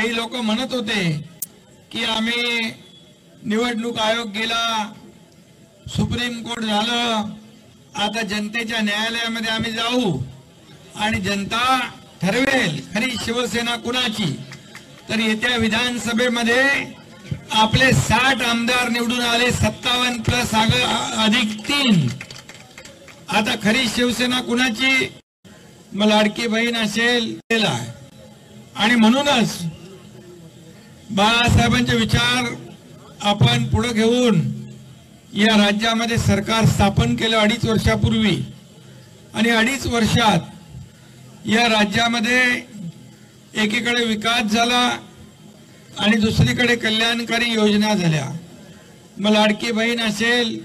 काही लोक म्हणत होते की आम्ही निवडणूक आयोग गेला, सुप्रीम कोर्ट झालं, आता जनतेच्या न्यायालयामध्ये आम्ही जाऊ आणि जनता ठरवेल खरी शिवसेना कुणाची। तर येत्या विधानसभेमध्ये आपले 60 आमदार निवडून आले, 57 प्लस अधिक 3। आता खरी शिवसेना कुणाची? मग लाडकी बहीण असेल आणि म्हणूनच बाळासाहेबांचे विचार आपण पुढे घेऊन या राज्यामध्ये सरकार स्थापन केलं 2.5 वर्षापूर्वी आणि 2.5 वर्षात या राज्यामध्ये एकीकडे विकास झाला आणि दुसरीकडे कल्याणकारी योजना झाल्या। मग लाडकी बहीण असेल,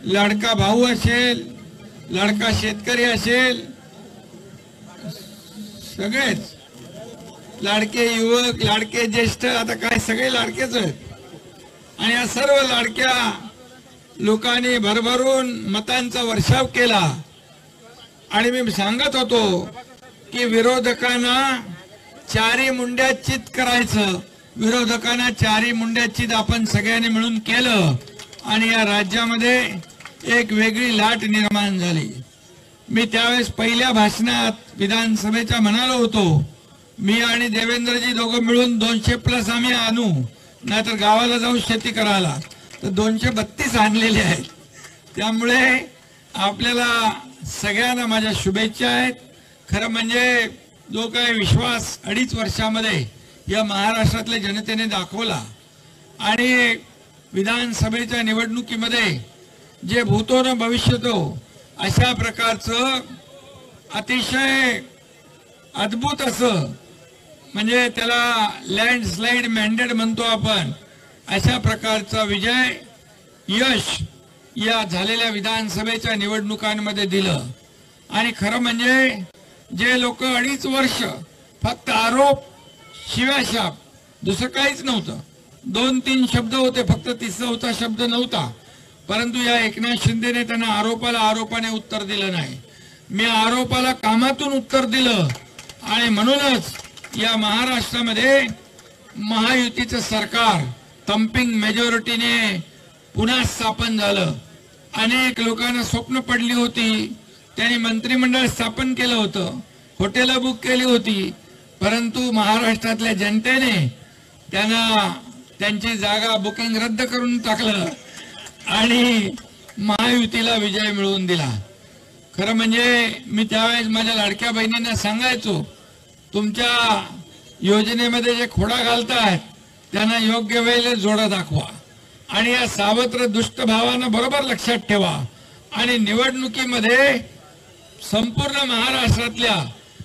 लाडका भाऊ असेल, लाडका शेतकरी असेल, सगळेच लाडके युवक, लाडके ज्येष्ठ, आता काय सगळे लाडकेच आहेत। आणि या सर्व लाडक्या लोकांनी भरभरून मतांचा वर्षाव केला आणि मी सांगत होतो की विरोधकांना चारी मुंड्या चित करायचं, विरोधकांना चारी मुंड्या चित आपण सगळ्यांनी मिळून केलं आणि या राज्यामध्ये एक वेगळी लाट निर्माण झाली। मी त्यावेळेस पहिल्या भाषणात विधानसभेच्या म्हणालो होतो, मी आणि देवेंद्रजी दोघं मिळून 200+ आम्ही आणू, नाहीतर गावाला जाऊन शेती करायला, तर 232 आणलेले आहेत। त्यामुळे आपल्याला सगळ्यांना माझ्या शुभेच्छा आहेत। खरं म्हणजे जो काही विश्वास 2.5 वर्षामध्ये या महाराष्ट्रातल्या जनतेने दाखवला आणि विधानसभेच्या निवडणुकीमध्ये जे भूतो न भविष्यतो अशा प्रकारचं अतिशय अद्भुत असं, म्हणजे त्याला लँडस्लाइड मॅन्डेट म्हणतो आपण, अशा प्रकारचा विजय यश या झालेल्या विधानसभेच्या निवडणुकांमध्ये दिलं। आणि खरं म्हणजे जे लोक 2.5 वर्ष फक्त आरोप शिव्याशाप, दुसरं काहीच नव्हतं, 2-3 शब्द होते, फक्त 3रा शब्द नव्हता, परंतु या एकनाथ शिंदेने त्यांना आरोपाने उत्तर दिलं नाही। मी आरोपाला कामातून उत्तर दिलं आणि म्हणूनच या महाराष्ट्रामध्ये महायुतीचं सरकार थंपिंग मेजॉरिटीने पुन्हा स्थापन झालं। अनेक लोकांना स्वप्न पडली होती, त्यांनी मंत्रिमंडळ स्थापन केलं होतं, हॉटेल बुक केली होती, परंतु महाराष्ट्रातल्या जनतेने त्यांना त्यांची जागा बुकिंग रद्द करून टाकलं आणि महायुतीला विजय मिळवून दिला। खरं म्हणजे मी त्यावेळेस माझ्या लाडक्या बहिणींना सांगायचो, तुमच्या योजनेमध्ये जे खोडा घालतायत त्यांना योग्य वेळेला जोडा दाखवा आणि या सावत्र दुष्ट भावांना बरोबर लक्षात ठेवा आणि निवडणुकीमध्ये संपूर्ण महाराष्ट्रातल्या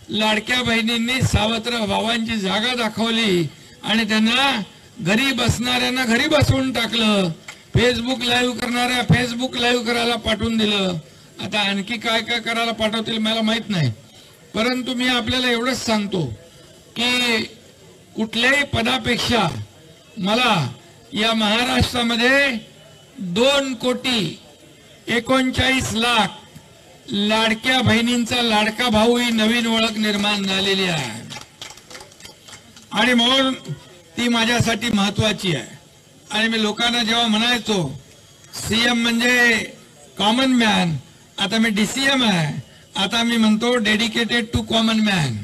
लाडक्या बहिणींनी सावत्र भावांची जागा दाखवली आणि त्यांना घरी बसणाऱ्यांना घरी बसवून टाकलं, फेसबुक लाईव्ह करणाऱ्या फेसबुक लाईव्ह करायला पाठवून दिलं। आता आणखी काय काय करायला पाठवतील मला माहित नाही, परंतु मी आपल्याला एवढंच सांगतो की कुठल्याही पदापेक्षा मला या महाराष्ट्रामध्ये 2,39,00,000 लाडक्या बहिणींचा लाडका भाऊ ही नवीन ओळख निर्माण झालेली आहे आणि म्हणून ती माझ्यासाठी महत्वाची आहे। आणि मी लोकांना जेव्हा म्हणायचो सीएम म्हणजे कॉमन मॅन, आता मी डीसीएम आहे, आता मी म्हणतो डेडिकेटेड टू कॉमन मॅन।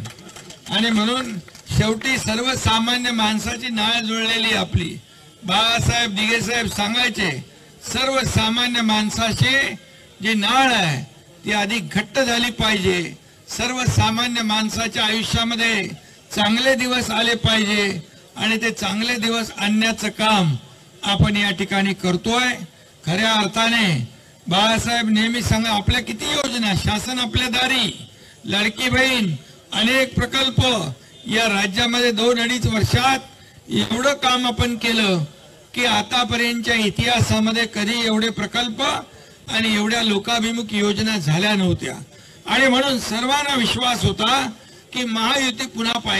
आणि म्हणून शेवटी सर्वसामान्य माणसाची नाळ जुळलेली आपली बाळासाहेब दिघेसाहेब सांगायचे, सर्वसामान्य माणसाची जी नाळ आहे ती अधिक घट्ट झाली पाहिजे। सर्वसामान्य माणसाच्या आयुष्यामध्ये चांगले दिवस आले पाहिजे आणि ते चांगले दिवस आणण्याचं काम आपण या ठिकाणी करतोय। खऱ्या अर्थाने बाळासाहेब नेहमी सांगा, आपल्या किती योजना शासन आपल्या दारी, लाडकी बहीण, अनेक प्रकल्प या राज्यामध्ये 2-2.5 वर्षात एवढं काम आपण केलं की आतापर्यंतच्या इतिहासामध्ये कधी एवढे प्रकल्प आणि एवढ्या लोकाभिमुख योजना झाल्या नव्हत्या। आणि म्हणून सर्वांना विश्वास होता की महायुती पुन्हा पाहिजे।